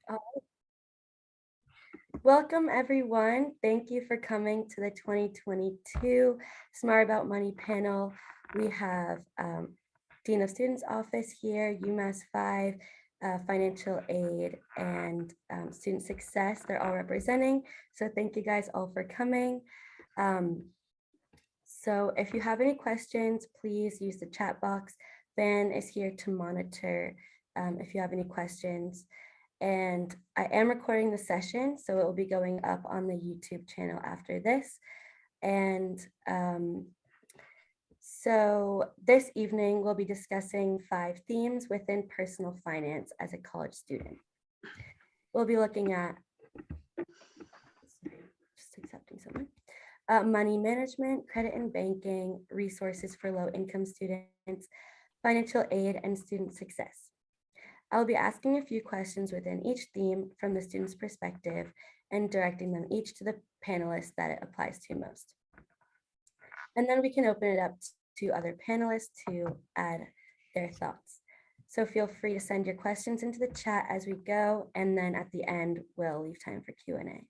Uh, Welcome, everyone. Thank you for coming to the 2022 Smart About Money panel. We have Dean of Students Office here, UMassFive, Financial Aid, and Student Success. They're all representing. So thank you guys all for coming. So if you have any questions, please use the chat box. Van is here to monitor if you have any questions. And I am recording the session, so it will be going up on the YouTube channel after this. And so this evening, we'll be discussing 5 themes within personal finance as a college student. We'll be looking at, just accepting someone, money management, credit and banking, resources for low-income students, financial aid, and student success. I'll be asking a few questions within each theme from the student's perspective and directing them each to the panelists that it applies to most. And then we can open it up to other panelists to add their thoughts. So feel free to send your questions into the chat as we go, and then at the end, we'll leave time for Q&A.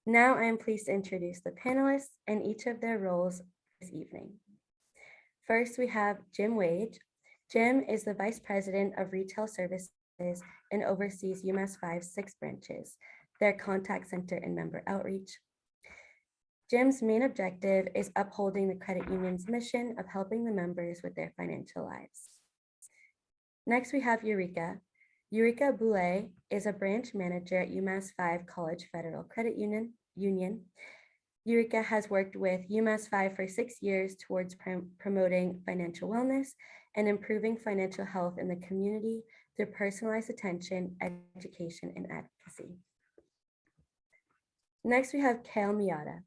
Now I am pleased to introduce the panelists and each of their roles this evening. First, we have Jim Wade. Jim is the Vice President of Retail Services and oversees UMassFive's 6 branches, their contact center and member outreach. Jim's main objective is upholding the credit union's mission of helping the members with their financial lives. Next, we have Eureka. Eureka Boulay is a branch manager at UMassFive College Federal Credit Union. Eureka has worked with UMassFive for 6 years towards promoting financial wellness and improving financial health in the community through personalized attention, education, and advocacy. Next, we have Kale Miata.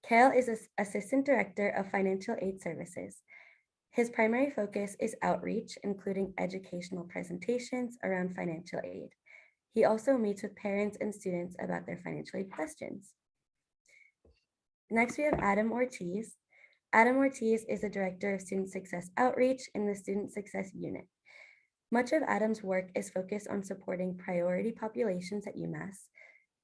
Kale is Assistant Director of Financial Aid Services. His primary focus is outreach, including educational presentations around financial aid. He also meets with parents and students about their financial aid questions. Next, we have Adam Ortiz. Adam Ortiz is the Director of Student Success Outreach in the Student Success Unit. Much of Adam's work is focused on supporting priority populations at UMass,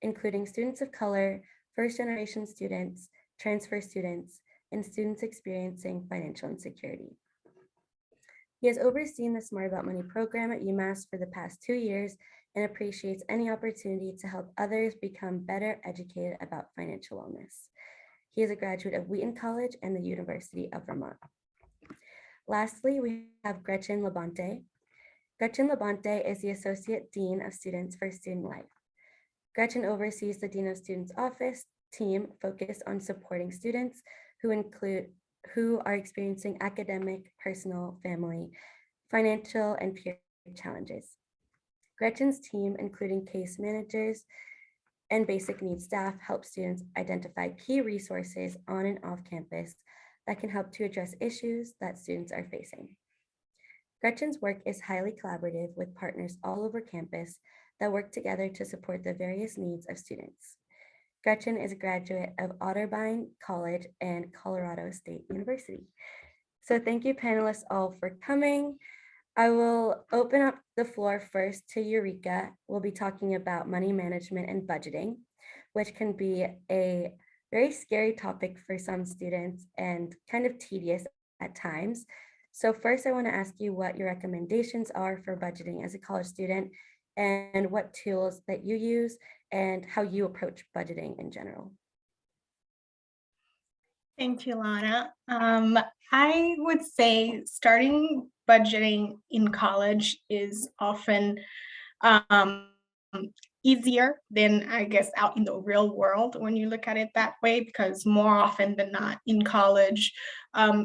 including students of color, first-generation students, transfer students, and students experiencing financial insecurity. He has overseen the Smart About Money program at UMass for the past 2 years and appreciates any opportunity to help others become better educated about financial wellness. He is a graduate of Wheaton College and the University of Vermont. Lastly, we have Gretchen Labonte. Gretchen Labonte is the Associate Dean of Students for Student Life. Gretchen oversees the Dean of Students Office team focused on supporting students who are experiencing academic, personal, family, financial, and peer challenges. Gretchen's team, including case managers and basic needs staff, help students identify key resources on and off campus that can help to address issues that students are facing. Gretchen's work is highly collaborative with partners all over campus that work together to support the various needs of students. Gretchen is a graduate of Otterbein College and Colorado State University. So thank you, panelists, all for coming. I will open up the floor first to Eureka. We'll be talking about money management and budgeting, which can be a very scary topic for some students and kind of tedious at times. So first, I want to ask you what your recommendations are for budgeting as a college student and what tools that you use and how you approach budgeting in general. Thank you, Lana. I would say starting budgeting in college is often easier than, I guess, out in the real world when you look at it that way, because more often than not in college,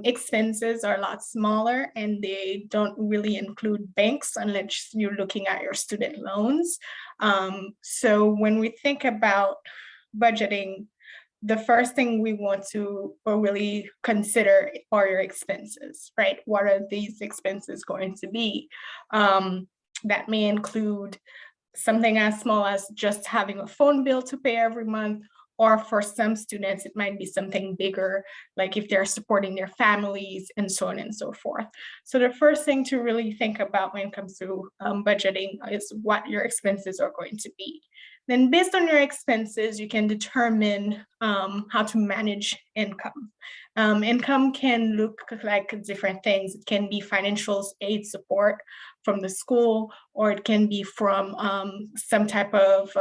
expenses are a lot smaller and they don't really include banks unless you're looking at your student loans. So when we think about budgeting, the first thing we want to really consider are your expenses, right? What are these expenses going to be? That may include something as small as just having a phone bill to pay every month, or for some students, it might be something bigger, like if they're supporting their families and so on and so forth. So the first thing to really think about when it comes to budgeting is what your expenses are going to be. Then based on your expenses, you can determine how to manage income. Income can look like different things. It can be financial aid support from the school, or it can be from some type of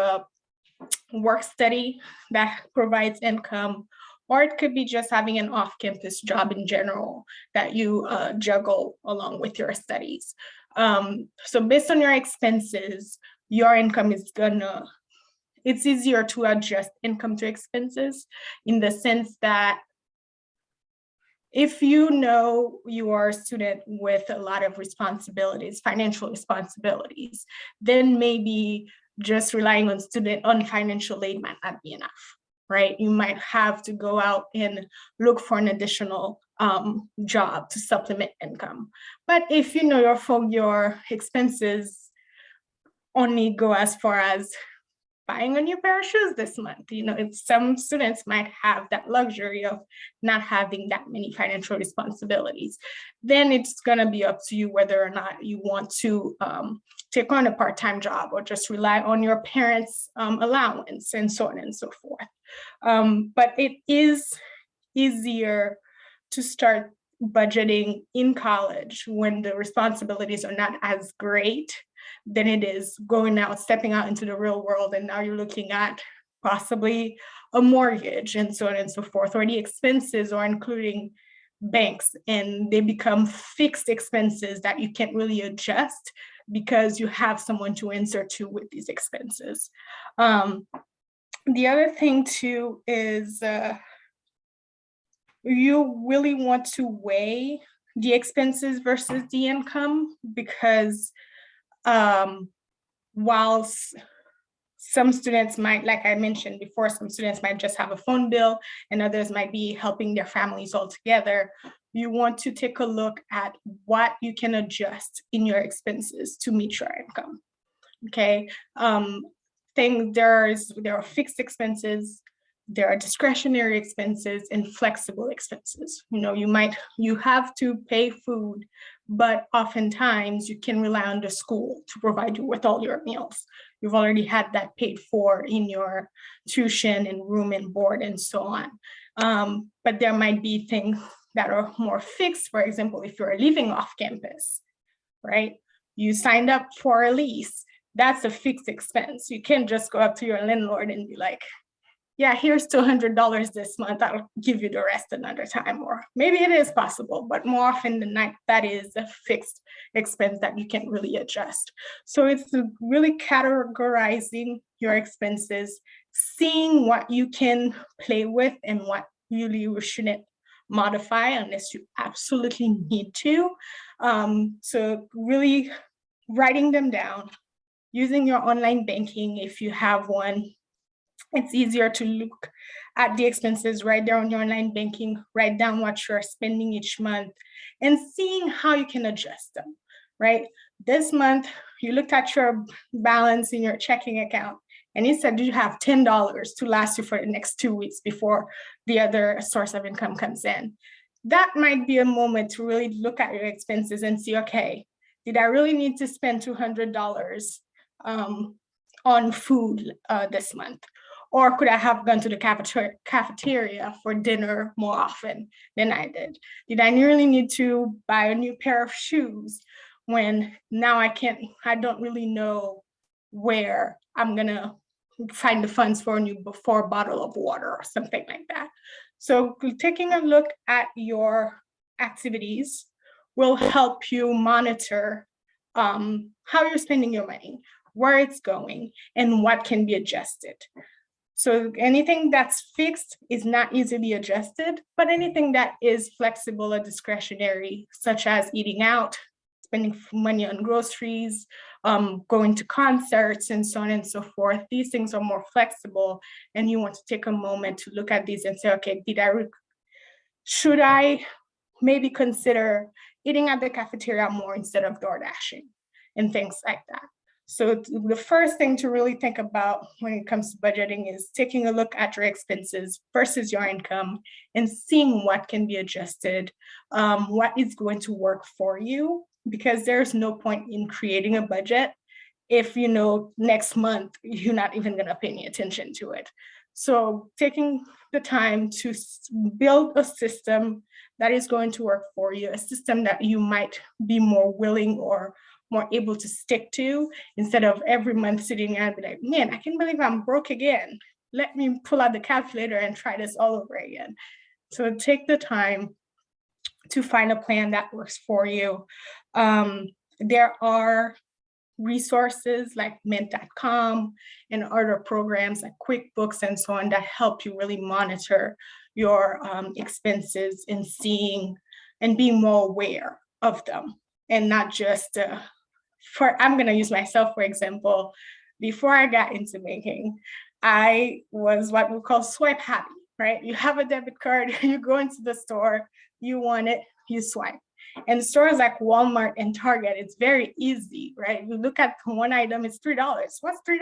work study that provides income, or it could be just having an off-campus job in general that you juggle along with your studies. So based on your expenses, your income is it's easier to adjust income to expenses in the sense that if you know you are a student with a lot of responsibilities, financial responsibilities, then maybe just relying on financial aid might not be enough, right? You might have to go out and look for an additional job to supplement income. But if you know your expenses only go as far as buying a new pair of shoes this month, if some students might have that luxury of not having that many financial responsibilities, then it's going to be up to you whether or not you want to take on a part-time job or just rely on your parents' allowance and so on and so forth. But it is easier to start budgeting in college when the responsibilities are not as great than it is stepping out into the real world, and now you're looking at possibly a mortgage and so on and so forth, or the expenses are including banks and they become fixed expenses that you can't really adjust because you have someone to answer to with these expenses. The other thing too is you really want to weigh the expenses versus the income, because while some students might, like I mentioned before, some students might just have a phone bill and others might be helping their families all together, you want to take a look at what you can adjust in your expenses to meet your income. Okay, there are fixed expenses, there are discretionary expenses and flexible expenses. You have to pay food, but oftentimes you can rely on the school to provide you with all your meals. You've already had that paid for in your tuition and room and board and so on. But there might be things that are more fixed. For example, if you're living off campus, right? You signed up for a lease, that's a fixed expense. You can't just go up to your landlord and be like, yeah, here's $200 this month, I'll give you the rest another time. Or maybe it is possible, but more often than not, that is a fixed expense that you can't really adjust. So it's really categorizing your expenses, seeing what you can play with and what you shouldn't modify unless you absolutely need to. So really writing them down, using your online banking if you have one. It's easier to look at the expenses right there on your online banking, write down what you're spending each month and seeing how you can adjust them, right? This month, you looked at your balance in your checking account and you said you have $10 to last you for the next 2 weeks before the other source of income comes in. That might be a moment to really look at your expenses and see, okay, did I really need to spend $200 on food this month? Or could I have gone to the cafeteria for dinner more often than I did? Did I really need to buy a new pair of shoes when now I don't really know where I'm gonna find the funds for a bottle of water or something like that. So taking a look at your activities will help you monitor how you're spending your money, where it's going, and what can be adjusted. So anything that's fixed is not easily adjusted, but anything that is flexible or discretionary, such as eating out, spending money on groceries, going to concerts, and so on and so forth, these things are more flexible. And you want to take a moment to look at these and say, okay, should I maybe consider eating at the cafeteria more instead of door dashing and things like that. So the first thing to really think about when it comes to budgeting is taking a look at your expenses versus your income and seeing what can be adjusted, what is going to work for you, because there's no point in creating a budget if you know next month you're not even going to pay any attention to it. So taking the time to build a system that is going to work for you, a system that you might be more willing or more able to stick to, instead of every month sitting there and be like, man, I can't believe I'm broke again. Let me pull out the calculator and try this all over again. So take the time to find a plan that works for you. There are resources like mint.com and other programs like QuickBooks and so on that help you really monitor your expenses and seeing and being more aware of them, and not just I'm going to use myself for example. Before I got into banking, I was what we call swipe happy, right? You have a debit card, you go into the store, you want it, you swipe. And stores like Walmart and Target, it's very easy, right? You look at one item, it's $3. What's $3?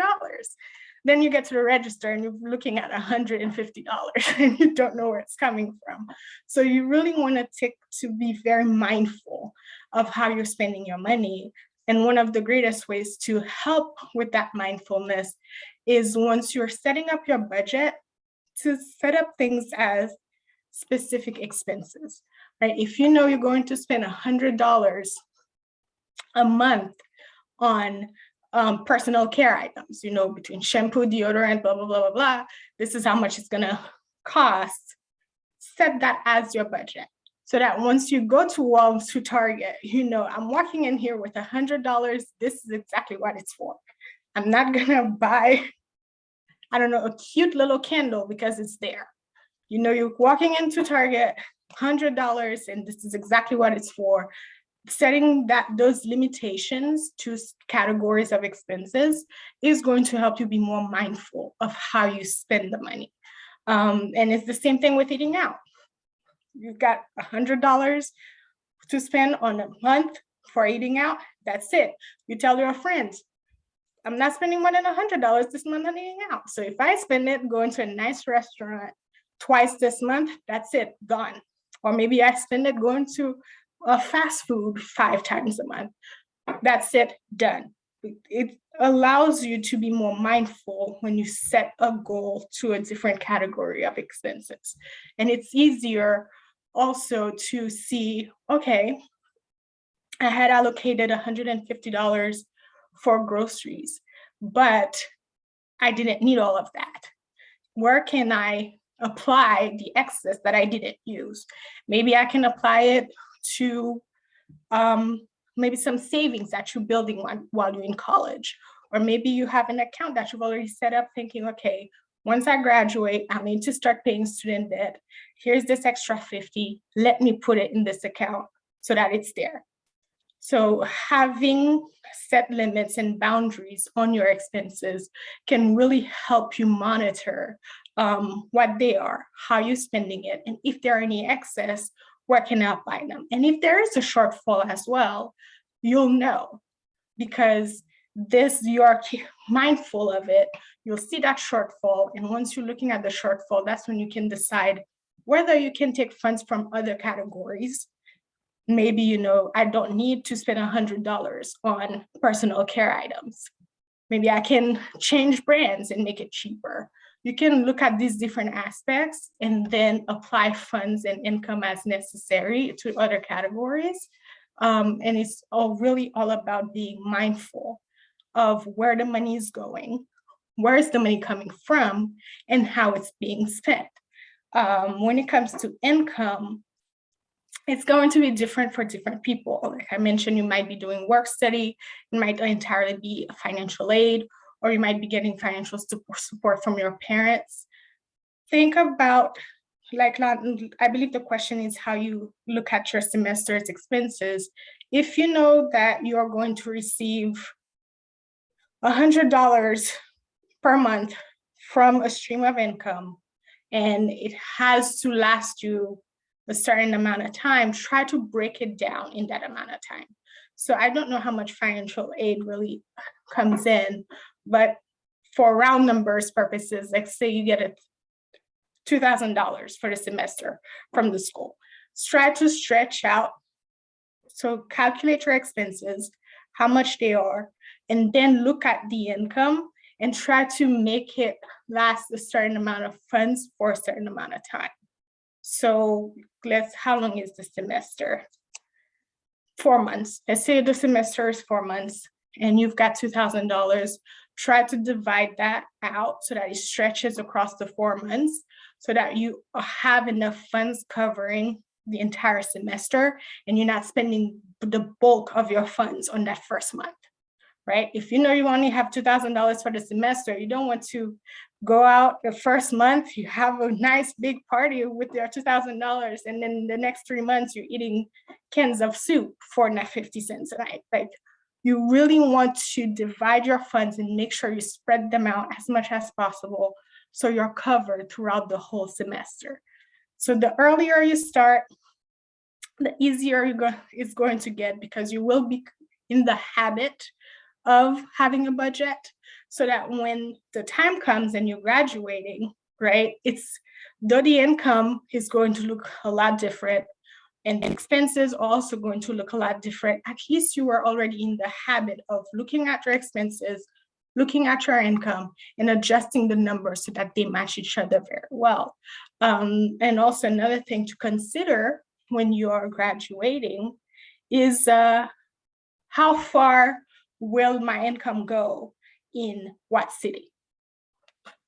Then you get to the register and you're looking at $150 and you don't know where it's coming from. So you really want to be very mindful of how you're spending your money. And one of the greatest ways to help with that mindfulness is, once you're setting up your budget, to set up things as specific expenses, right? If you know you're going to spend $100 a month on personal care items, you know, between shampoo, deodorant, blah, blah, blah, blah, blah, this is how much it's gonna cost. Set that as your budget, so that once you go to Walmart, to Target, you know, I'm walking in here with $100, this is exactly what it's for. I'm not gonna buy, I don't know, a cute little candle because it's there. You know, you're walking into Target, $100, and this is exactly what it's for. Setting those limitations to categories of expenses is going to help you be more mindful of how you spend the money. And it's the same thing with eating out. You've got $100 to spend on a month for eating out. That's it. You tell your friends, I'm not spending more than $100 this month on eating out. So if I spend it going to a nice restaurant twice this month, that's it, gone. Or maybe I spend it going to a fast food 5 times a month. That's it, done. It allows you to be more mindful when you set a goal to a different category of expenses. And it's easier also to see, okay, I had allocated $150 for groceries, but I didn't need all of that. Where can I apply the excess that I didn't use? Maybe I can apply it to maybe some savings that you're building while you're in college. Or maybe you have an account that you've already set up thinking, okay, once I graduate, I need to start paying student debt. Here's this extra 50, let me put it in this account so that it's there. So having set limits and boundaries on your expenses can really help you monitor what they are, how you're spending it, and if there are any excess, where can I apply them? And if there is a shortfall as well, you'll know, because you are mindful of it. You'll see that shortfall, and once you're looking at the shortfall, that's when you can decide whether you can take funds from other categories. Maybe, you know, I don't need to spend $100 on personal care items. Maybe I can change brands and make it cheaper. You can look at these different aspects and then apply funds and income as necessary to other categories. And it's really all about being mindful of where the money is going, where is the money coming from, and how it's being spent. When it comes to income, it's going to be different for different people. Like I mentioned, you might be doing work study, it might entirely be financial aid, or you might be getting financial support from your parents. Think about, like, I believe the question is how you look at your semester's expenses. If you know that you're going to receive $100 per month from a stream of income, and it has to last you a certain amount of time, try to break it down in that amount of time. So I don't know how much financial aid really comes in. But for round numbers purposes, like say you get a $2,000 for the semester from the school. Try to stretch out. So calculate your expenses, how much they are, and then look at the income and try to make it last a certain amount of funds for a certain amount of time. So how long is the semester? 4 months. Let's say the semester is 4 months and you've got $2,000. Try to divide that out so that it stretches across the 4 months so that you have enough funds covering the entire semester and you're not spending the bulk of your funds on that first month, right? If you know you only have $2,000 for the semester, you don't want to go out the first month, you have a nice big party with your $2,000, and then the next 3 months you're eating cans of soup for 50 cents a night. Like, you really want to divide your funds and make sure you spread them out as much as possible so you're covered throughout the whole semester. So the earlier you start, the easier it's going to get, because you will be in the habit of having a budget, so that when the time comes and you're graduating, right, though the income is going to look a lot different and the expenses are also going to look a lot different, at least you are already in the habit of looking at your expenses, looking at your income, and adjusting the numbers so that they match each other very well. And also another thing to consider when you are graduating is how far will my income go in what city?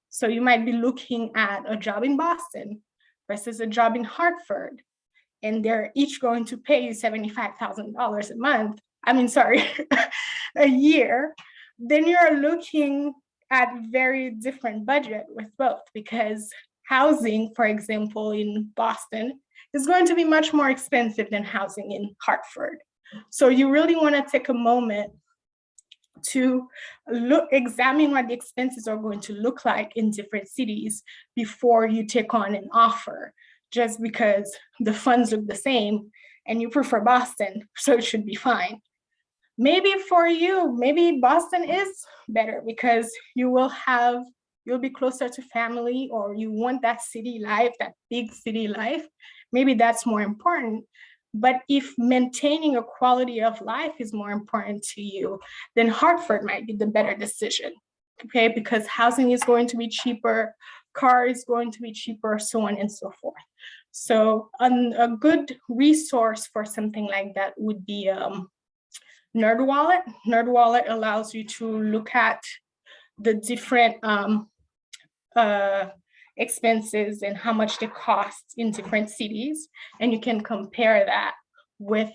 So you might be looking at a job in Boston versus a job in Hartford, and they're each going to pay you $75,000 a month. a year. Then you're looking at very different budget with both, because housing, for example, in Boston is going to be much more expensive than housing in Hartford. So you really want to take a moment to examine what the expenses are going to look like in different cities before you take on an offer, just because the funds look the same and you prefer Boston, so it should be fine. Maybe for you, maybe Boston is better because you'll be closer to family, or you want that city life, that big city life. Maybe that's more important. But if maintaining a quality of life is more important to you, then Hartford might be the better decision, okay? Because housing is going to be cheaper, car is going to be cheaper, so on and so forth. So a good resource for something like that would be NerdWallet. NerdWallet allows you to look at the different expenses and how much they cost in different cities, and you can compare that with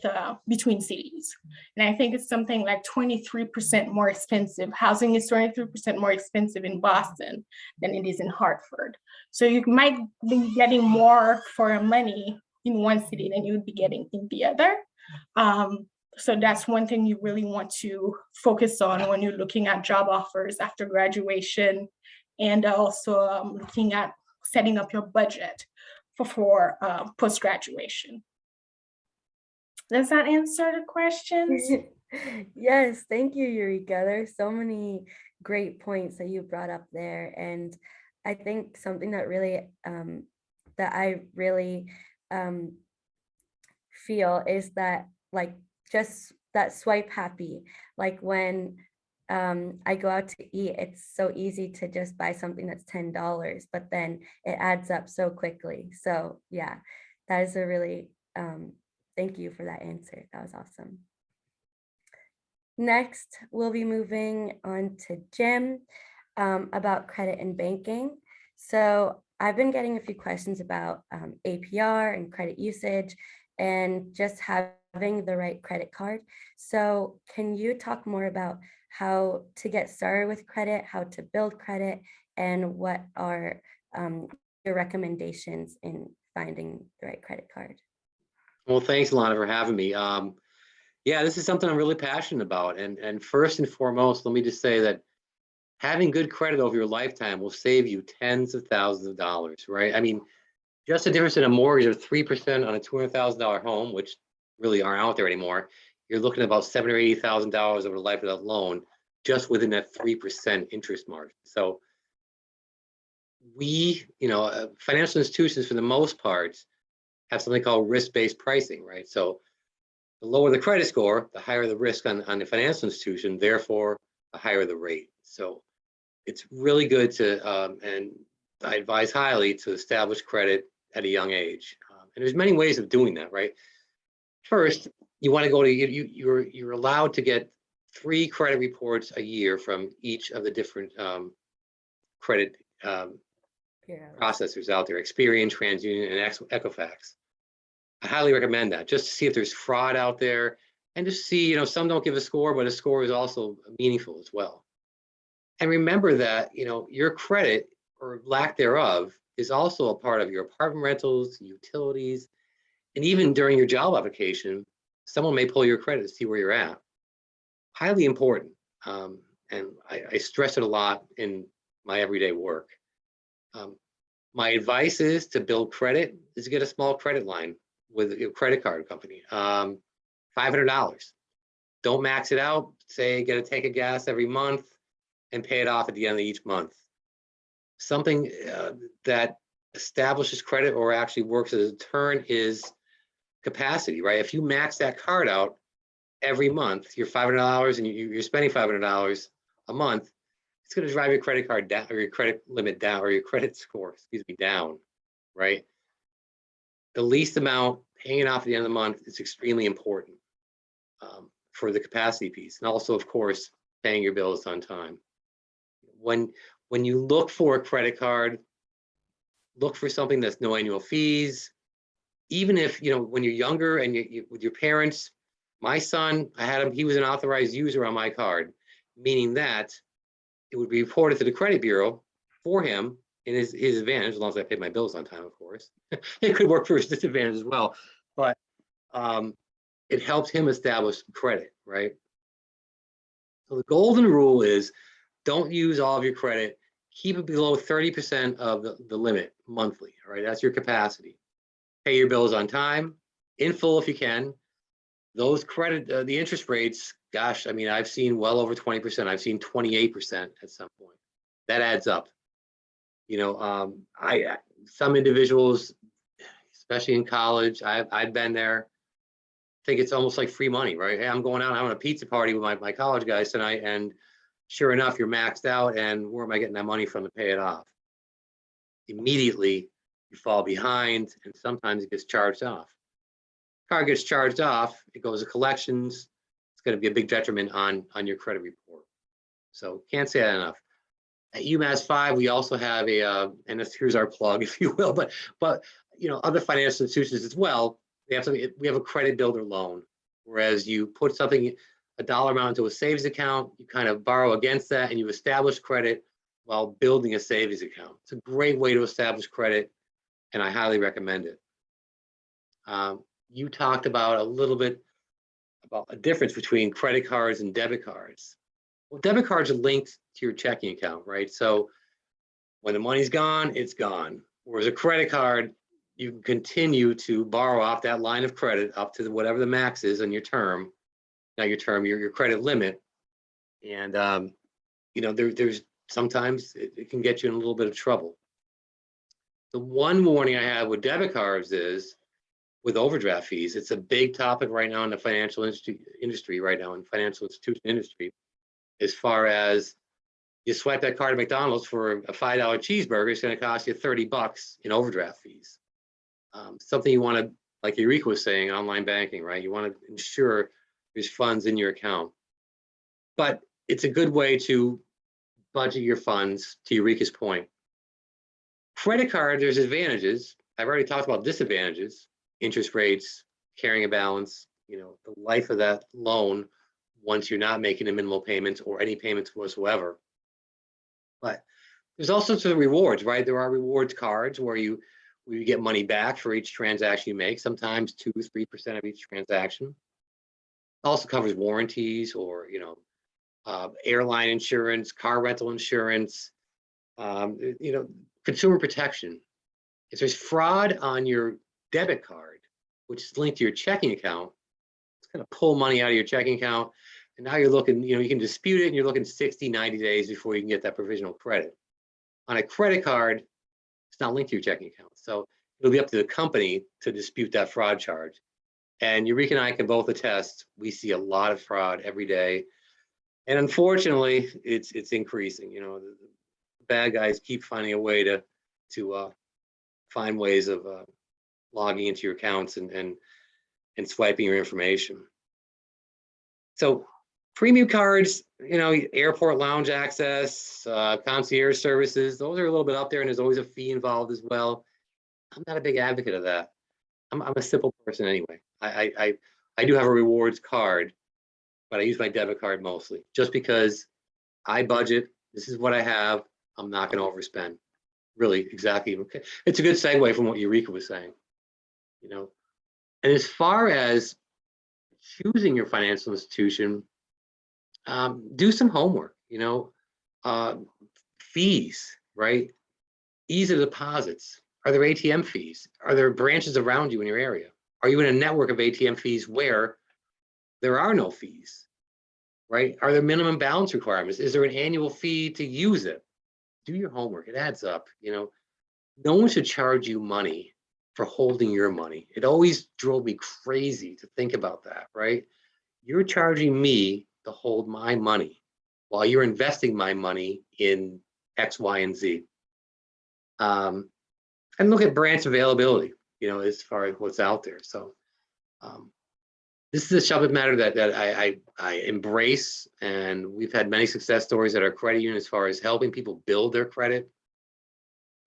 between cities. And I think it's something like 23% more expensive. Housing is 23% more expensive in Boston than it is in Hartford. So you might be getting more for your money in one city than you would be getting in the other. So that's one thing you really want to focus on when you're looking at job offers after graduation, and also looking at setting up your budget for post-graduation. Does that answer the questions? Yes, thank you, Eureka. There's so many great points that you brought up there. And I think something that really, that I really feel is that, like, just that swipe happy, like when I go out to eat, it's so easy to just buy something that's $10, but then it adds up so quickly. So yeah, that is a really, thank you for that answer. That was awesome. Next, we'll be moving on to Jim about credit and banking. So I've been getting a few questions about APR and credit usage and just having the right credit card. So can you talk more about how to get started with credit, how to build credit, and what are your recommendations in finding the right credit card? Well, thanks, Lana, for having me. Yeah, this is something I'm really passionate about. And first and foremost, let me just say that having good credit over your lifetime will save you tens of thousands of dollars, right? I mean, just the difference in a mortgage of 3% on a $200,000 home, which really aren't out there anymore, you're looking at about $70,000 or $80,000 over the life of that loan, just within that 3% interest margin. So we, financial institutions for the most part have something called risk-based pricing, right? So the lower the credit score, the higher the risk on the financial institution, therefore the higher the rate. So it's really good to, and I advise highly to establish credit at a young age. And there's many ways of doing that, right? First, you want to go to, you're allowed to get 3 credit reports a year from each of the different credit processors out there, Experian, TransUnion, and Equifax. I highly recommend that, just to see if there's fraud out there, and just see, some don't give a score, but a score is also meaningful as well. And remember that, your credit or lack thereof is also a part of your apartment rentals, utilities, and even during your job application, someone may pull your credit to see where you're at. Highly important. And I stress it a lot in my everyday work. My advice is to build credit is to get a small credit line with a credit card company. $500. Don't max it out. Say, get a tank of gas every month and pay it off at the end of each month. Something that establishes credit or actually works as a deterrent is capacity, right? If you max that card out every month, you're $500 and you're spending $500 a month, it's going to drive your credit card down, or your credit limit down, or your credit score, down, right? The least amount paying off at the end of the month is extremely important for the capacity piece. And also, of course, paying your bills on time. When you look for a credit card, look for something that's no annual fees. Even if, when you're younger and you with your parents, my son, I had him, he was an authorized user on my card, meaning that it would be reported to the credit bureau for him in his advantage, as long as I paid my bills on time, of course. It could work for his disadvantage as well, but it helps him establish credit, right? So the golden rule is don't use all of your credit. Keep it below 30% of the limit monthly, all right? That's your capacity. Pay your bills on time, in full if you can. Those credit, the interest rates, gosh, I mean, I've seen well over 20%. I've seen 28% at some point. That adds up. Some individuals, especially in college, I've been there, think it's almost like free money, right? Hey, I'm going out having a pizza party with my college guys tonight, and sure enough, you're maxed out, and where am I getting that money from to pay it off? Immediately, you fall behind, and sometimes it gets charged off. Car gets charged off, it goes to collections. It's going to be a big detriment on your credit report. So can't say that enough. At UMassFive, we also have and here's our plug, if you will, but other financial institutions as well. We have a credit builder loan, whereas you put something, a dollar amount into a savings account, you kind of borrow against that, and you establish credit while building a savings account. It's a great way to establish credit, and I highly recommend it. You talked about a little bit about a difference between credit cards and debit cards. Well, debit cards are linked to your checking account, right? So when the money's gone, it's gone. Whereas a credit card, you can continue to borrow off that line of credit up to whatever the max is on your term, not your term, your credit limit. And, there's sometimes it can get you in a little bit of trouble. The one warning I have with debit cards is with overdraft fees. It's a big topic right now in the financial industry right now, in financial institution industry, as far as you swipe that card at McDonald's for a $5 cheeseburger, it's going to cost you $30 in overdraft fees. Something you want to, like Eureka was saying, online banking, right? You want to ensure there's funds in your account. But it's a good way to budget your funds, to Eureka's point. Credit card, there's advantages. I've already talked about disadvantages, interest rates, carrying a balance, the life of that loan once you're not making the minimal payments or any payments whatsoever. But there's also some rewards, right? There are rewards cards where you get money back for each transaction you make, sometimes 2-3% of each transaction. It also covers warranties or, airline insurance, car rental insurance, consumer protection. If there's fraud on your debit card, which is linked to your checking account, it's going to pull money out of your checking account. And now you're looking, you can dispute it and you're looking 60, 90 days before you can get that provisional credit. On a credit card, it's not linked to your checking account. So it'll be up to the company to dispute that fraud charge. And Eureka and I can both attest, we see a lot of fraud every day. And unfortunately, it's increasing. The bad guys keep finding a way to find ways of logging into your accounts and swiping your information. So premium cards, airport lounge access, concierge services, those are a little bit up there, and there's always a fee involved as well. I'm not a big advocate of that. I'm a simple person anyway. I do have a rewards card, but I use my debit card mostly, just because I budget. This is what I have. I'm not going to overspend. Really, exactly. It's a good segue from what Eureka was saying. And as far as choosing your financial institution, do some homework. Fees, right? Ease of deposits. Are there ATM fees? Are there branches around you in your area? Are you in a network of ATM fees where there are no fees, right? Are there minimum balance requirements? Is there an annual fee to use it? Do your homework. It adds up. No one should charge you money for holding your money. It always drove me crazy to think about that, right? You're charging me to hold my money while you're investing my money in X, Y, and Z. And look at branch availability, as far as what's out there. So this is a subject matter that I embrace, and we've had many success stories at our credit union as far as helping people build their credit.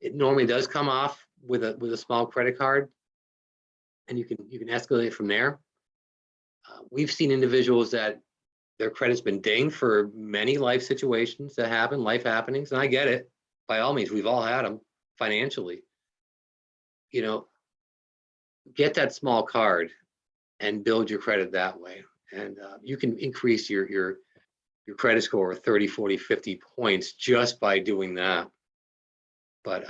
It normally does come off with a small credit card, and you can escalate it from there. We've seen individuals that their credit's been dinged for many life situations that happen, life happenings, and I get it. By all means, we've all had them financially. Get that small card and build your credit that way. And you can increase your credit score 30, 40, 50 points just by doing that. But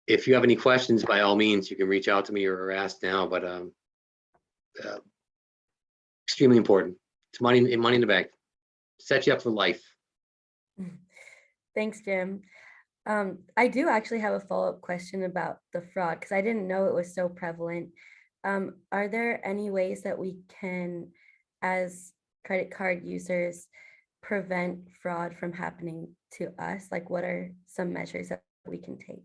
if you have any questions, by all means, you can reach out to me or ask now. But extremely important. It's money in the bank. Set you up for life. Thanks, Jim. I do actually have a follow-up question about the fraud, because I didn't know it was so prevalent. Are there any ways that we can, as credit card users, prevent fraud from happening to us? Like, what are some measures that we can take?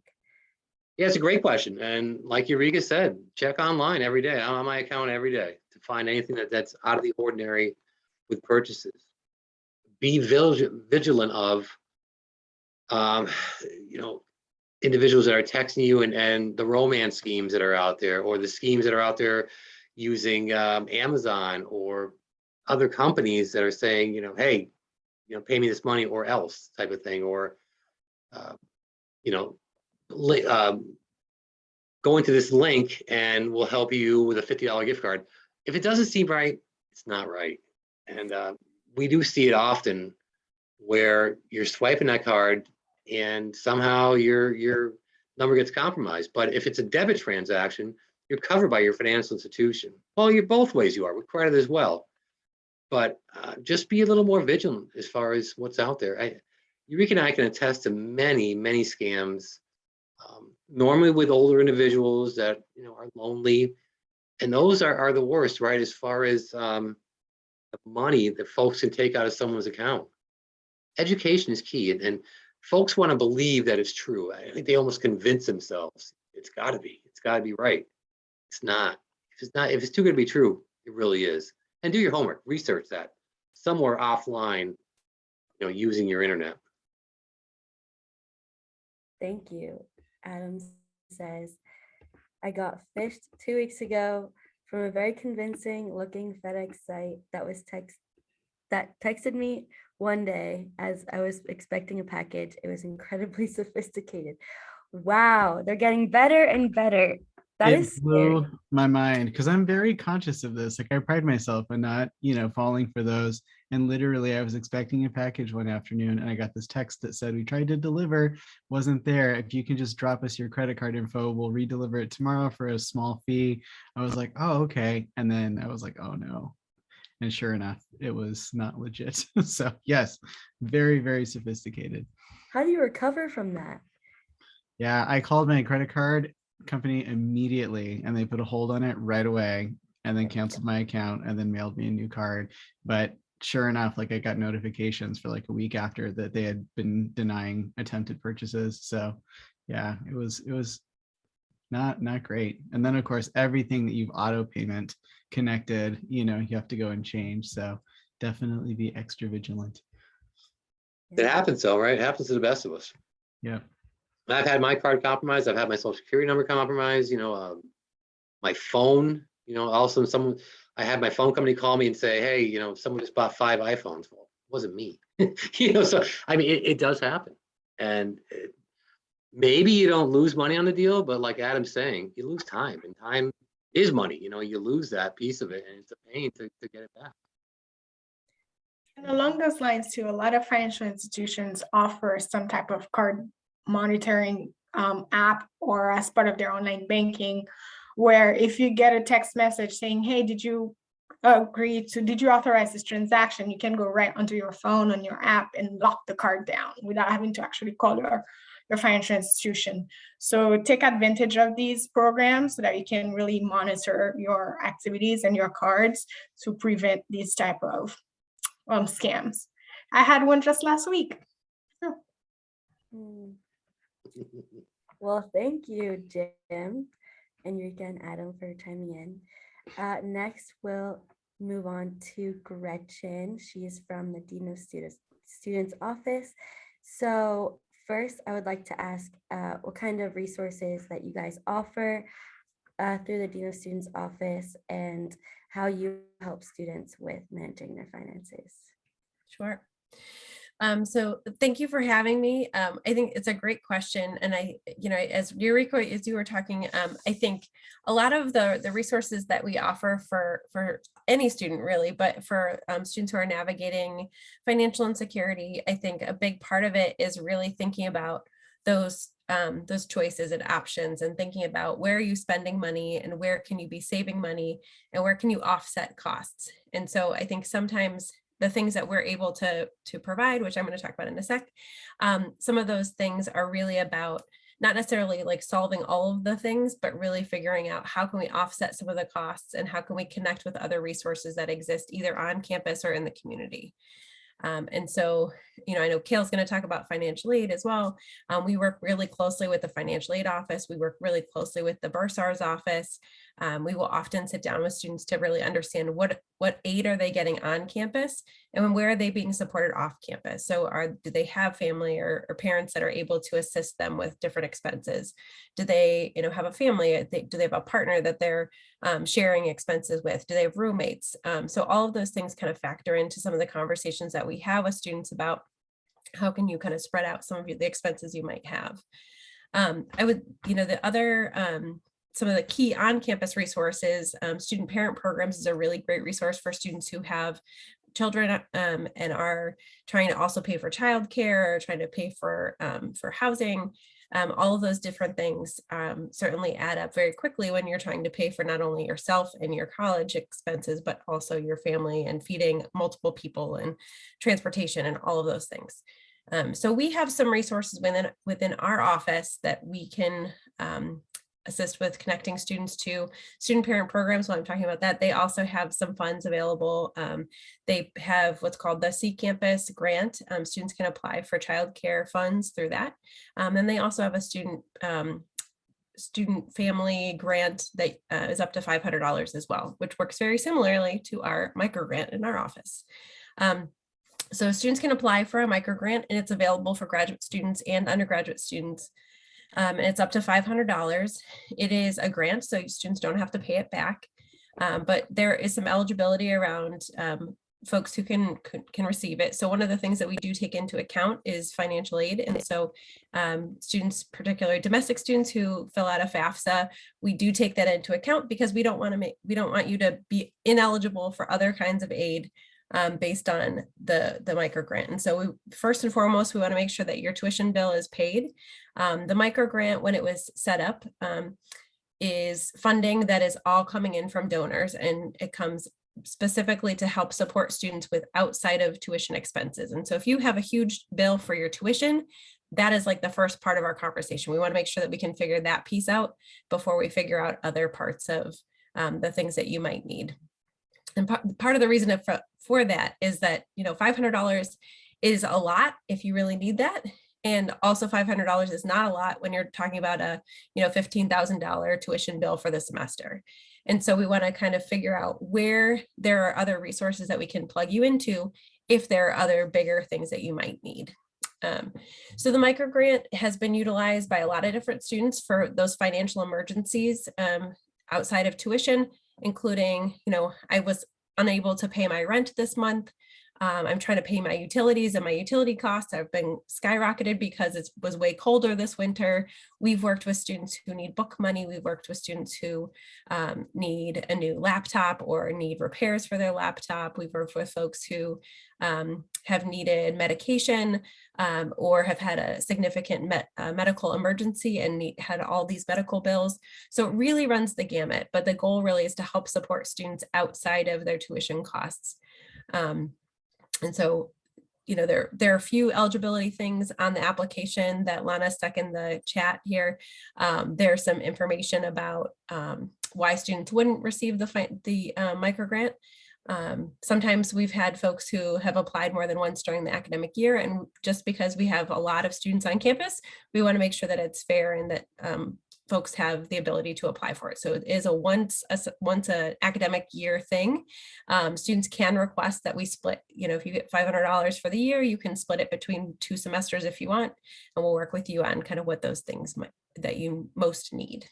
Yeah, it's a great question. And like Eureka said, check online every day. I'm on my account every day to find anything that's out of the ordinary with purchases. Be vigilant of individuals that are texting you and the romance schemes that are out there, or the schemes that are out there using Amazon or other companies that are saying, hey, pay me this money or else type of thing, or go into this link and we'll help you with a $50 gift card. If it doesn't seem right, it's not right. And we do see it often where you're swiping that card and somehow your number gets compromised. But if it's a debit transaction, you're covered by your financial institution. Well, you're both ways you are, with credit as well. But just be a little more vigilant as far as what's out there. Eureka and I can attest to many, many scams, normally with older individuals that are lonely. And those are the worst, right? As far as the money that folks can take out of someone's account. Education is key, and folks want to believe that it's true. I think they almost convince themselves it's got to be right. It's not. If it's too good to be true, it really is. And do your homework, research that somewhere offline, using your internet. Thank you. Adam says, I got fished 2 weeks ago from a very convincing looking FedEx site that texted me one day as I was expecting a package. It was incredibly sophisticated. Wow, they're getting better and better. That is blew scary. my mind, because I'm very conscious of this. Like, I pride myself in not, falling for those. And literally, I was expecting a package one afternoon, and I got this text that said, we tried to deliver, wasn't there. If you can just drop us your credit card info, we'll redeliver it tomorrow for a small fee. I was like, oh, okay. And then I was like, oh no. And sure enough, it was not legit. So yes, very, very sophisticated. How do you recover from that? Yeah, I called my credit card company immediately and they put a hold on it right away and then canceled my account and then mailed me a new card. But sure enough, like I got notifications for like a week after that they had been denying attempted purchases. So yeah, it was not great. And then of course, everything that you've auto payment connected, you have to go and change. So definitely be extra vigilant. It happens though, right? It happens to the best of us. Yeah. I've had my card compromised. I've had my social security number compromised, my phone, all of a sudden I had my phone company call me and say, hey, someone just bought 5 iPhones. Well, it wasn't me. So I mean, it does happen. And maybe you don't lose money on the deal, but like Adam's saying, you lose time, and time is money. You lose that piece of it and it's a pain to get it back. And along those lines too, a lot of financial institutions offer some type of card monitoring app or as part of their online banking, where if you get a text message saying, hey, did you authorize this transaction, you can go right onto your phone on your app and lock the card down without having to actually call your financial institution. So take advantage of these programs so that you can really monitor your activities and your cards to prevent these type of scams. I had one just last week. Well, thank you, Jim, Enrica, and Adam for chiming in. Next, we'll move on to Gretchen. She is from the Dean of Students Office. So first, I would like to ask what kind of resources that you guys offer through the Dean of Students Office and how you help students with managing their finances. Sure. So thank you for having me. I think it's a great question. And as Eureka, as you were talking, I think a lot of the resources that we offer for any student really, but for students who are navigating financial insecurity, I think a big part of it is really thinking about those choices and options and thinking about where are you spending money and where can you be saving money and where can you offset costs. And so I think sometimes the things that we're able to provide, which I'm going to talk about in a sec, some of those things are really about not necessarily like solving all of the things, but really figuring out how can we offset some of the costs and how can we connect with other resources that exist either on campus or in the community. And so, I know Kale's going to talk about financial aid as well. We work really closely with the financial aid office. We work really closely with the bursar's office. We will often sit down with students to really understand what aid are they getting on campus and where are they being supported off campus. So do they have family or parents that are able to assist them with different expenses? Do they have a family? Do they have a partner that they're sharing expenses with? Do they have roommates? So all of those things kind of factor into some of the conversations that we have with students about how can you kind of spread out some of the expenses you might have. I would, the other some of the key on-campus resources, student parent programs is a really great resource for students who have children and are trying to also pay for childcare or trying to pay for housing. All of those different things certainly add up very quickly when you're trying to pay for not only yourself and your college expenses, but also your family and feeding multiple people and transportation and all of those things. So we have some resources within our office that we can assist with connecting students to student parent programs. While I'm talking about that, they also have some funds available. They have what's called the C Campus grant. Students can apply for childcare funds through that. And they also have a student family grant that is up to $500 as well, which works very similarly to our micro grant in our office. So students can apply for a micro grant and it's available for graduate students and undergraduate students. And it's up to $500. It is a grant, so students don't have to pay it back. But there is some eligibility around folks who can receive it. So one of the things that we do take into account is financial aid. And so students, particularly domestic students who fill out a FAFSA, we do take that into account because we don't want you to be ineligible for other kinds of aid based on the micro grant. And so first and foremost, we want to make sure that your tuition bill is paid. The micro grant, when it was set up, is funding that is all coming in from donors, and it comes specifically to help support students with outside of tuition expenses. And so if you have a huge bill for your tuition, that is like the first part of our conversation. We want to make sure that we can figure that piece out before we figure out other parts of the things that you might need. And part of the reason for that is that, $500 is a lot if you really need that. And also $500 is not a lot when you're talking about a, $15,000 tuition bill for the semester. And so we want to kind of figure out where there are other resources that we can plug you into if there are other bigger things that you might need. So the microgrant has been utilized by a lot of different students for those financial emergencies outside of tuition, including, I was unable to pay my rent this month. I'm trying to pay my utilities, and my utility costs have been skyrocketed because it was way colder this winter. We've worked with students who need book money. We've worked with students who need a new laptop or need repairs for their laptop. We've worked with folks who have needed medication or have had a significant medical emergency and had all these medical bills. So it really runs the gamut, but the goal really is to help support students outside of their tuition costs. And so, there are a few eligibility things on the application that Lana stuck in the chat here. There's some information about why students wouldn't receive the microgrant. Sometimes we've had folks who have applied more than once during the academic year, and just because we have a lot of students on campus, we want to make sure that it's fair and that folks have the ability to apply for it. So it is a once a academic year thing. Students can request that we split, if you get $500 for the year, you can split it between 2 semesters if you want, and we'll work with you on kind of what those things that you most need.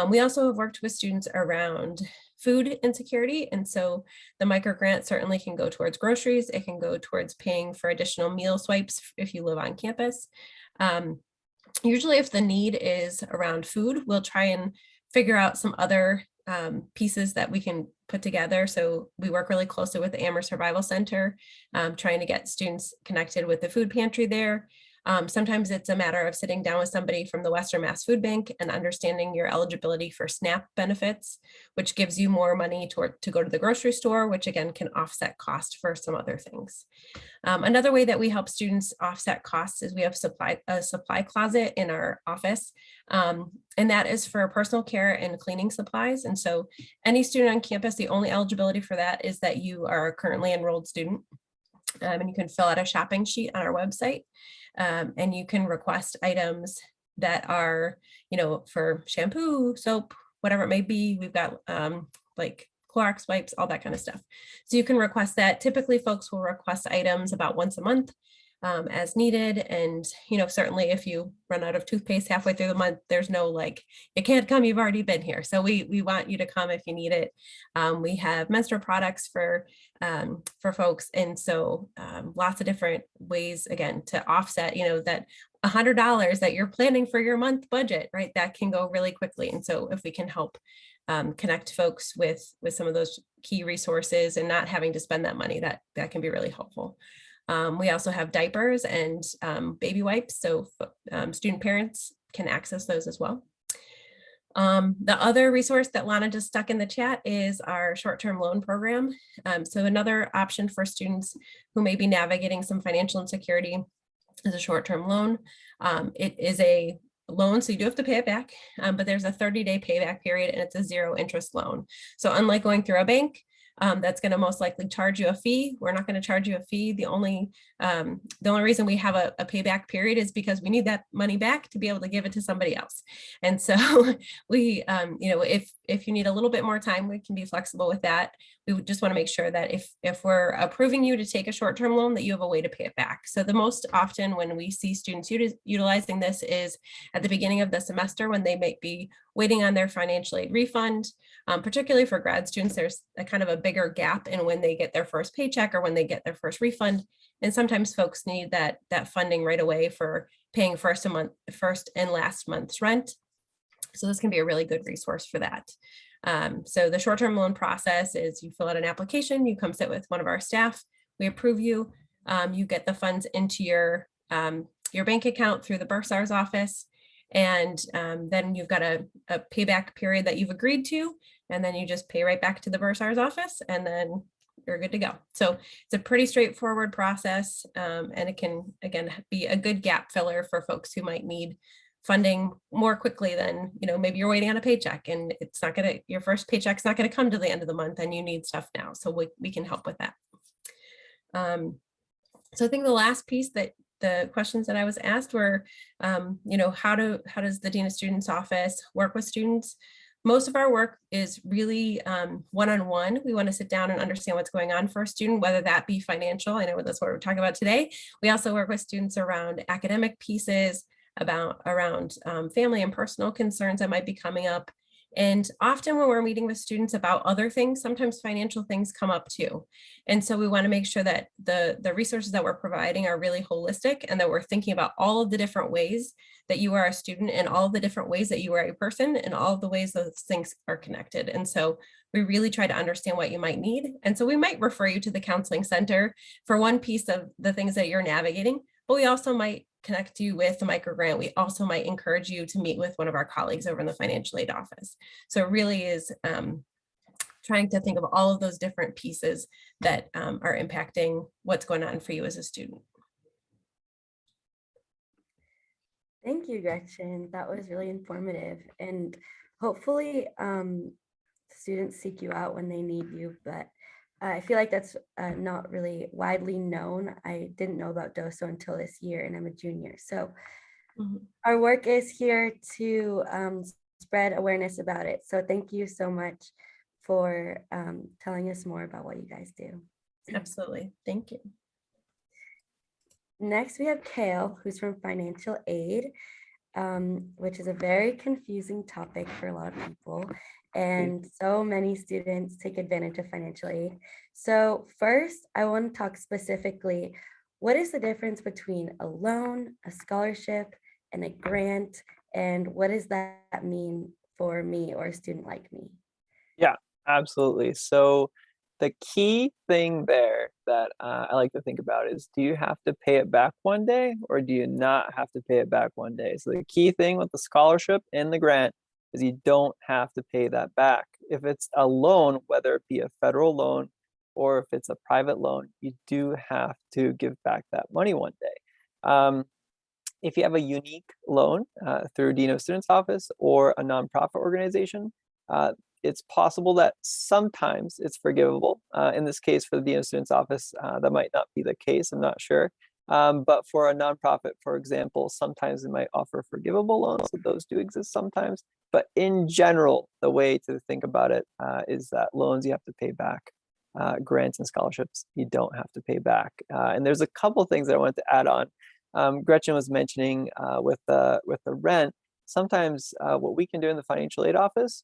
We also have worked with students around food insecurity. And so the microgrant certainly can go towards groceries. It can go towards paying for additional meal swipes if you live on campus. Usually if the need is around food, we'll try and figure out some other pieces that we can put together. So we work really closely with the Amherst Survival Center, trying to get students connected with the food pantry there. Sometimes it's a matter of sitting down with somebody from the Western Mass Food Bank and understanding your eligibility for SNAP benefits, which gives you more money to go to the grocery store, which again can offset cost for some other things. Another way that we help students offset costs is we have a supply closet in our office, and that is for personal care and cleaning supplies. And so any student on campus, the only eligibility for that is that you are a currently enrolled student, and you can fill out a shopping sheet on our website. And you can request items that are, for shampoo, soap, whatever it may be. We've got like Clorox wipes, all that kind of stuff. So you can request that. Typically folks will request items about once a month as needed. And, certainly if you run out of toothpaste halfway through the month, there's no you can't come, you've already been here. So we want you to come if you need it. We have menstrual products for folks. And so lots of different ways, again, to offset, that $100 that you're planning for your month budget, right? That can go really quickly. And so if we can help connect folks with some of those key resources and not having to spend that money, that can be really helpful. We also have diapers and baby wipes, so student parents can access those as well. The other resource that Lana just stuck in the chat is our short-term loan program. So another option for students who may be navigating some financial insecurity is a short-term loan. It is a loan, so you do have to pay it back, but there's a 30-day payback period and it's a 0 interest loan. So unlike going through a bank, that's going to most likely charge you a fee. We're not going to charge you a fee. The only reason we have a payback period is because we need that money back to be able to give it to somebody else. And so we, if you need a little bit more time, we can be flexible with that. We would just want to make sure that if we're approving you to take a short-term loan, that you have a way to pay it back. So the most often when we see students utilizing this is at the beginning of the semester when they might be waiting on their financial aid refund. Particularly for grad students, there's a kind of a bigger gap in when they get their first paycheck or when they get their first refund. And sometimes folks need that funding right away for paying first and last month's rent. So this can be a really good resource for that. So the short-term loan process is you fill out an application, you come sit with one of our staff, we approve you, you get the funds into your bank account through the bursar's office. And then you've got a payback period that you've agreed to. and then you just pay right back to the bursar's office, and then you're good to go. So it's a pretty straightforward process, and it can, again, be a good gap filler for folks who might need funding more quickly than, maybe you're waiting on a paycheck and it's not gonna, your first paycheck's not gonna come to the end of the month and you need stuff now. So we can help with that. So I think the last piece, that the questions that I was asked were, how does the Dean of Students office work with students? Most of our work is really one-on-one. We want to sit down and understand what's going on for a student, whether that be financial. I know that's what we're talking about today. We also work with students around academic pieces, around family and personal concerns that might be coming up. And often when we're meeting with students about other things, sometimes financial things come up too. And so we want to make sure that the resources that we're providing are really holistic, and that we're thinking about all of the different ways that you are a student, and all of the different ways that you are a person, and all of the ways those things are connected. And so we really try to understand what you might need. And so we might refer you to the counseling center for one piece of the things that you're navigating, but we also might connect you with the microgrant. We also might encourage you to meet with one of our colleagues over in the financial aid office. So it really is trying to think of all of those different pieces that are impacting what's going on for you as a student. Thank you, Gretchen. That was really informative, and hopefully students seek you out when they need you, but I feel like that's not really widely known. I didn't know about DOSO until this year, and I'm a junior. So our work is here to spread awareness about it. So thank you so much for telling us more about what you guys do. Absolutely. Thank you. Next, we have Kale, who's from financial aid, which is a very confusing topic for a lot of people. And so many students take advantage of financial aid. So first, I want to talk specifically, what is the difference between a loan, a scholarship, and a grant? And what does that mean for me or a student like me? Yeah, absolutely. So the key thing there that I like to think about is, do you have to pay it back one day, or do you not have to pay it back one day? So the key thing with the scholarship and the grant is you don't have to pay that back. If it's a loan, whether it be a federal loan or if it's a private loan, you do have to give back that money one day. If you have a unique loan through Dean of Students office or a nonprofit organization, it's possible that sometimes it's forgivable. In this case, for the Dean of Students office, that might not be the case, I'm not sure. But for a nonprofit, for example, sometimes they might offer forgivable loans, so those do exist sometimes. But in general, the way to think about it is that loans you have to pay back. Grants and scholarships you don't have to pay back. And there's a couple things that I wanted to add on. Gretchen was mentioning with the rent, sometimes what we can do in the financial aid office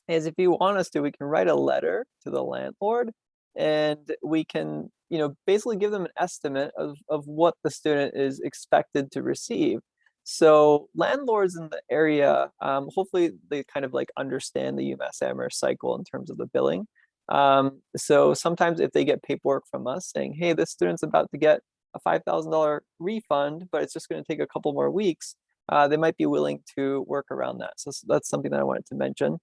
is, if you want us to, we can write a letter to the landlord, and we can, basically give them an estimate of what the student is expected to receive. So landlords in the area, hopefully they kind of like understand the UMass Amherst cycle in terms of the billing. So sometimes if they get paperwork from us saying, hey, this student's about to get a $5,000 refund, but it's just going to take a couple more weeks, they might be willing to work around that. So that's something that I wanted to mention.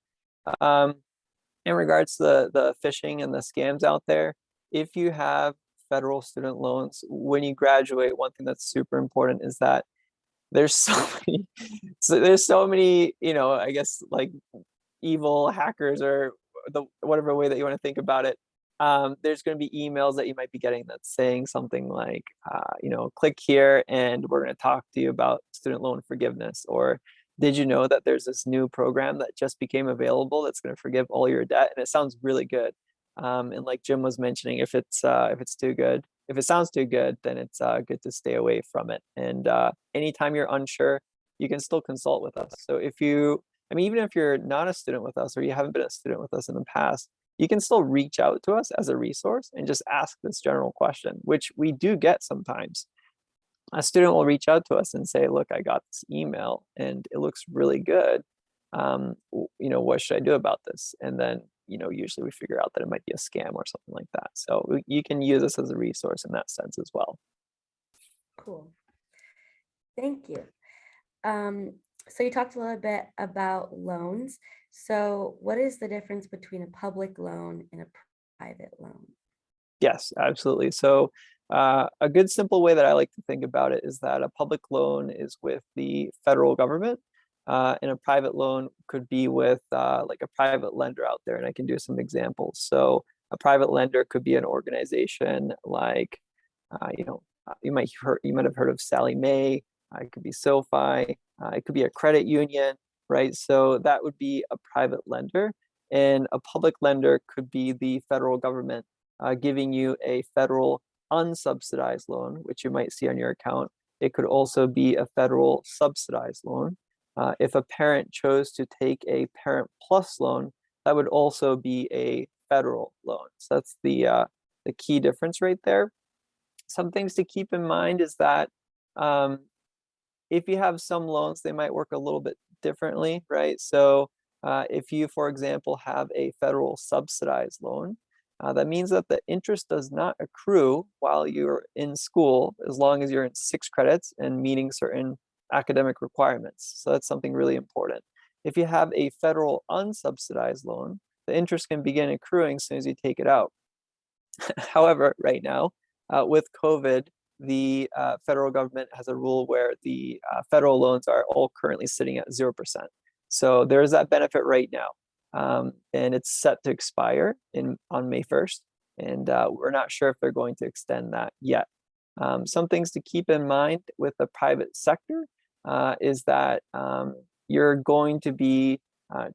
In regards to the phishing and the scams out there, if you have federal student loans, when you graduate, one thing that's super important is that there's so many, I guess, like evil hackers, or whatever way that you want to think about it. There's going to be emails that you might be getting that's saying something like, click here and we're going to talk to you about student loan forgiveness, or did you know that there's this new program that just became available that's going to forgive all your debt? And it sounds really good. And like Jim was mentioning, if it's too good, if it sounds too good, then it's good to stay away from it. And anytime you're unsure, you can still consult with us. So even if you're not a student with us, or you haven't been a student with us in the past, you can still reach out to us as a resource and just ask this general question, which we do get sometimes. A student will reach out to us and say, look, I got this email and it looks really good. What should I do about this? And then, usually we figure out that it might be a scam or something like that. So you can use this as a resource in that sense as well. Cool. Thank you. So you talked a little bit about loans. So what is the difference between a public loan and a private loan? Yes, absolutely. So a good simple way that I like to think about it is that a public loan is with the federal government, and a private loan could be with like a private lender out there. And I can do some examples. So a private lender could be an organization like, you might have heard of Sally Mae. It could be SoFi. It could be a credit union, right? So that would be a private lender, and a public lender could be the federal government giving you a federal unsubsidized loan, which you might see on your account. It could also be a federal subsidized loan. If a parent chose to take a Parent Plus loan, that would also be a federal loan. So that's the key difference right there. Some things to keep in mind is that if you have some loans, they might work a little bit differently, right? So if you, for example, have a federal subsidized loan, that means that the interest does not accrue while you're in school, as long as you're in 6 credits and meeting certain academic requirements. So that's something really important. If you have a federal unsubsidized loan, the interest can begin accruing as soon as you take it out. However, right now, with COVID, the federal government has a rule where the federal loans are all currently sitting at 0%. So there is that benefit right now. And it's set to expire on May 1st. And we're not sure if they're going to extend that yet. Some things to keep in mind with the private sector is that you're going to be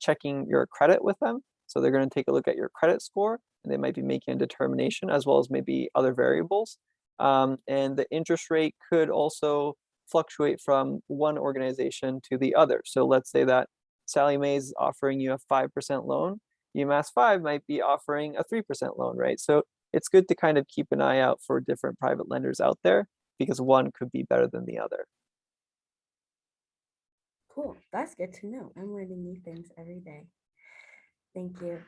checking your credit with them. So they're going to take a look at your credit score, and they might be making a determination, as well as maybe other variables. And the interest rate could also fluctuate from one organization to the other. So let's say that Sally Mae is offering you a 5% loan. UMassFive might be offering a 3% loan, right? So it's good to kind of keep an eye out for different private lenders out there, because one could be better than the other. Cool. That's good to know. I'm learning new things every day. Thank you.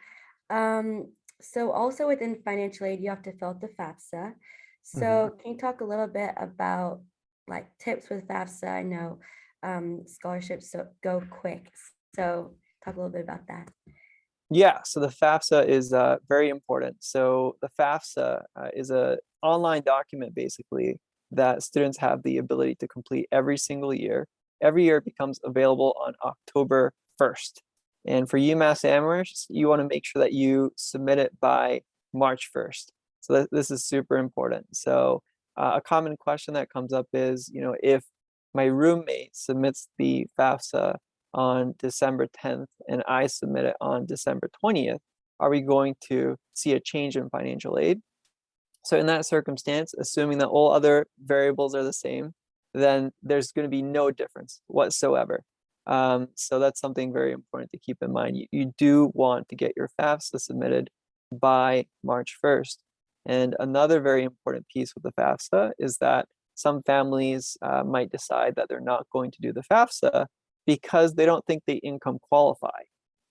So also within financial aid, you have to fill out the FAFSA. So can you talk a little bit about like tips with FAFSA? I know scholarships go quick. So talk a little bit about that. Yeah, so the FAFSA is very important. So the FAFSA is an online document basically that students have the ability to complete every single year. Every year it becomes available on October 1st. And for UMass Amherst, you want to make sure that you submit it by March 1st. So this is super important. So a common question that comes up is, if my roommate submits the FAFSA on December 10th and I submit it on December 20th, are we going to see a change in financial aid? So in that circumstance, assuming that all other variables are the same, then there's going to be no difference whatsoever. So that's something very important to keep in mind. You do want to get your FAFSA submitted by March 1st. And another very important piece with the FAFSA is that some families might decide that they're not going to do the FAFSA because they don't think they income qualify.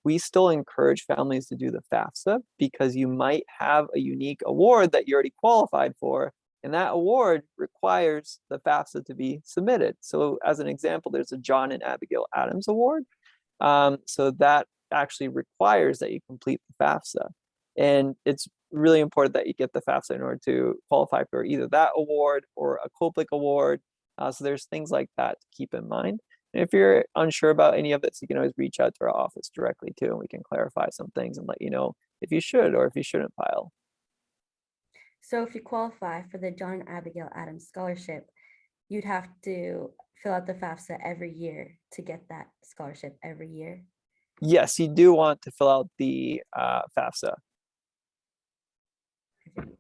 We still encourage families to do the FAFSA because you might have a unique award that you already qualified for, and that award requires the FAFSA to be submitted. So as an example, there's a John and Abigail Adams Award. So that actually requires that you complete the FAFSA. And it's really important that you get the FAFSA in order to qualify for either that award or a Coplic award. So there's things like that to keep in mind. And if you're unsure about any of this, you can always reach out to our office directly too, and we can clarify some things and let you know if you should or if you shouldn't file. So if you qualify for the John and Abigail Adams Scholarship, you'd have to fill out the FAFSA every year to get that scholarship every year? Yes, you do want to fill out the FAFSA.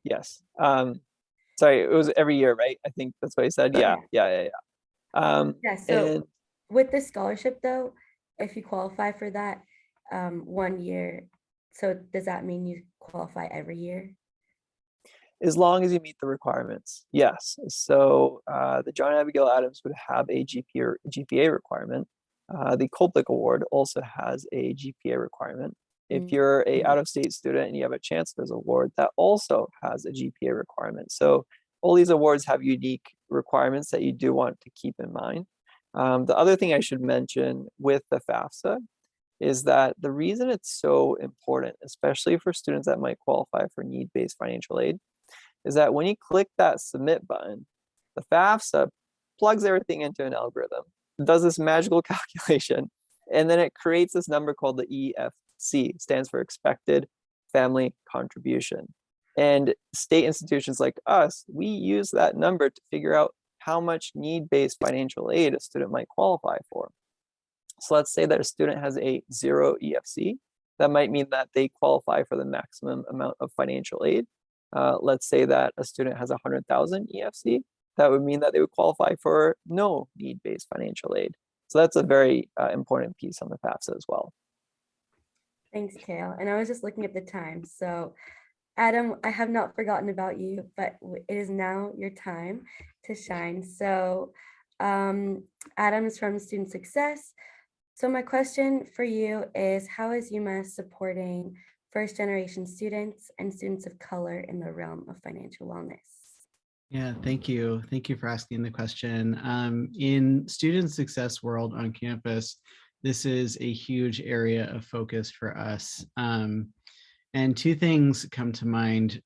Yes. Sorry, it was every year, right? I think that's what I said. Yeah. Yeah, so And with this scholarship though, if you qualify for that 1 year, so does that mean you qualify every year? as long as you meet the requirements, yes. So the John Abigail Adams would have a GPA requirement. The Coplic Award also has a GPA requirement. If you're a out-of-state student and you have a Chancellor's Award, that also has a GPA requirement. So all these awards have unique requirements that you do want to keep in mind. The other thing I should mention with the FAFSA is that the reason it's so important, especially for students that might qualify for need-based financial aid, is that when you click that submit button, the FAFSA plugs everything into an algorithm, does this magical calculation, and then it creates this number called the EFC, stands for Expected Family Contribution. And state institutions like us, we use that number to figure out how much need-based financial aid a student might qualify for. So let's say that a student has a 0 EFC. That might mean that they qualify for the maximum amount of financial aid. Let's say that a student has 100,000 EFC. That would mean that they would qualify for no need-based financial aid. So that's a very important piece on the FAFSA as well. Thanks, Kale. And I was just looking at the time. So Adam, I have not forgotten about you, but it is now your time to shine. So Adam is from Student Success. So my question for you is, how is UMass supporting first-generation students and students of color in the realm of financial wellness? Yeah, thank you. Thank you for asking the question. In student success world on campus, this is a huge area of focus for us. And two things come to mind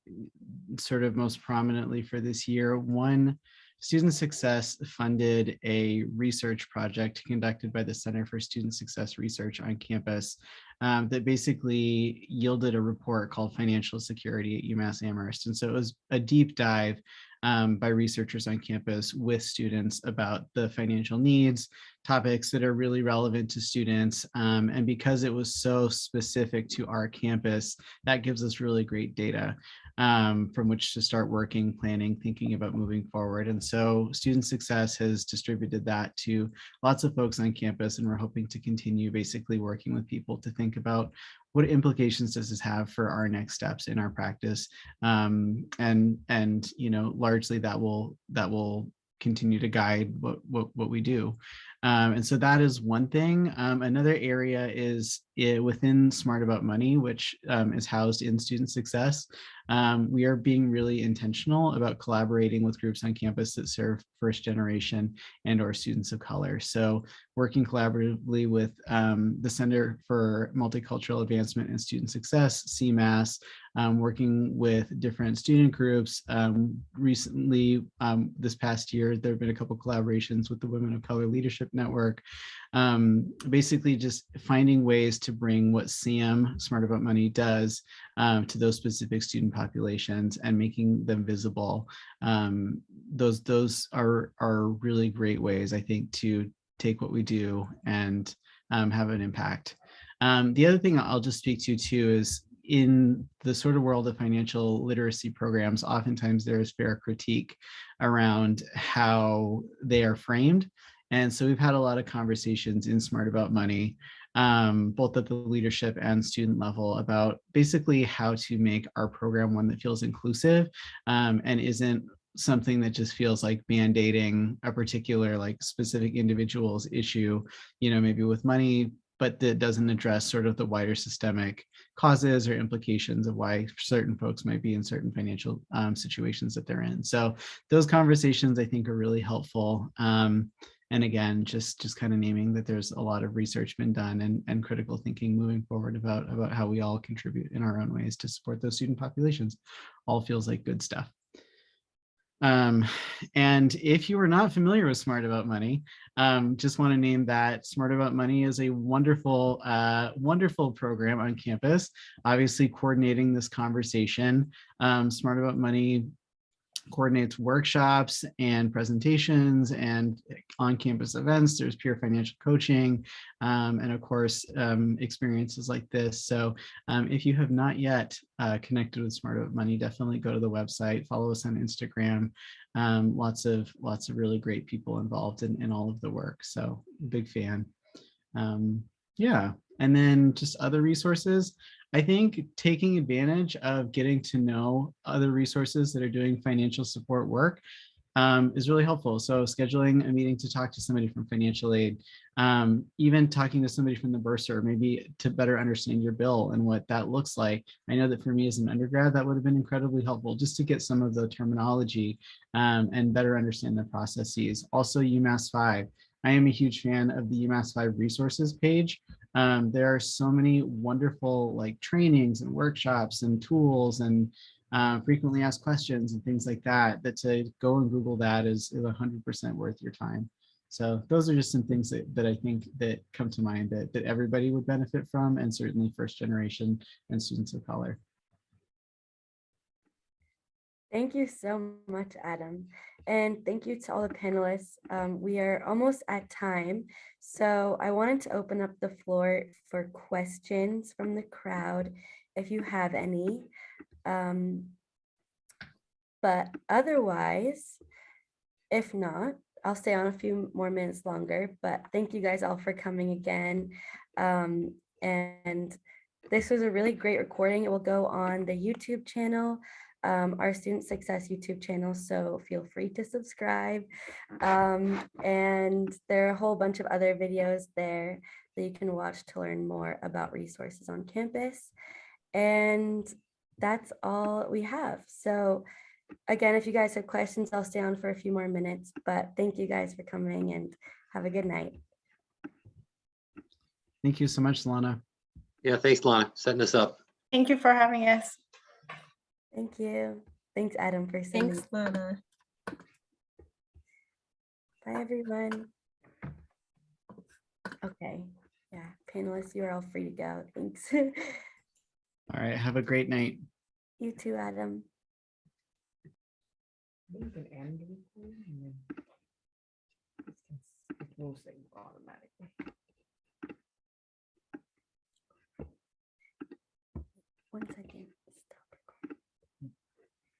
sort of most prominently for this year. One, Student Success funded a research project conducted by the Center for Student Success Research on campus that basically yielded a report called Financial Security at UMass Amherst. And so it was a deep dive by researchers on campus with students about the financial needs, topics that are really relevant to students. And because it was so specific to our campus, that gives us really great data from which to start working, planning, thinking about moving forward. And so Student Success has distributed that to lots of folks on campus, and we're hoping to continue basically working with people to think about what implications does this have for our next steps in our practice, and you know, largely that will continue to guide what we do. And so that is one thing. Another area is within Smart About Money, which is housed in Student Success. We are being really intentional about collaborating with groups on campus that serve first generation and or students of color. So working collaboratively with the Center for Multicultural Advancement and Student Success, UMass, working with different student groups. Recently, this past year, there have been a couple collaborations with the Women of Color Leadership Network, basically just finding ways to bring what SAM, Smart About Money, does to those specific student populations and making them visible. Those are really great ways, I think, to take what we do and have an impact. The other thing I'll just speak to too is in the sort of world of financial literacy programs, oftentimes there is fair critique around how they are framed. And so we've had a lot of conversations in Smart About Money, both at the leadership and student level, about basically how to make our program one that feels inclusive and isn't something that just feels like band-aiding a particular like specific individual's issue, you know, maybe with money, but that doesn't address sort of the wider systemic causes or implications of why certain folks might be in certain financial situations that they're in. So those conversations, I think, are really helpful. And again, just kind of naming that there's a lot of research been done and critical thinking moving forward about how we all contribute in our own ways to support those student populations. All feels like good stuff. And if you are not familiar with Smart About Money, just want to name that Smart About Money is a wonderful, wonderful program on campus, obviously coordinating this conversation. Smart About Money coordinates workshops and presentations and on-campus events. There's peer financial coaching, and of course, experiences like this. So if you have not yet connected with Smart About Money, definitely go to the website, follow us on Instagram. Lots of really great people involved in all of the work. So big fan. Yeah, and then just other resources. I think taking advantage of getting to know other resources that are doing financial support work is really helpful. So scheduling a meeting to talk to somebody from financial aid, even talking to somebody from the bursar, maybe to better understand your bill and what that looks like. I know that for me as an undergrad, that would have been incredibly helpful just to get some of the terminology and better understand the processes. Also UMassFive. I am a huge fan of the UMassFive resources page. There are so many wonderful like trainings and workshops and tools and frequently asked questions and things like that, that to go and Google that is 100% worth your time. So those are just some things that I think that come to mind that everybody would benefit from, and certainly first generation and students of color. Thank you so much, Adam. And thank you to all the panelists. We are almost at time, so I wanted to open up the floor for questions from the crowd, if you have any. But otherwise, if not, I'll stay on a few more minutes longer, but thank you guys all for coming again. And this was a really great recording. It will go on the YouTube channel, our Student Success YouTube channel, so feel free to subscribe. And there are a whole bunch of other videos there that you can watch to learn more about resources on campus. And that's all we have. So again, if you guys have questions, I'll stay on for a few more minutes, but thank you guys for coming and have a good night. Thank you so much, Lana. Yeah, thanks, Lana, setting us up. Thank you for having us. Thank you. Thanks, Adam, for sending. Thanks, Lana. Bye, everyone. Okay. Yeah, panelists, you're all free to go. Thanks. All right, have a great night. You too, Adam. You can end the recording and then it will save automatically.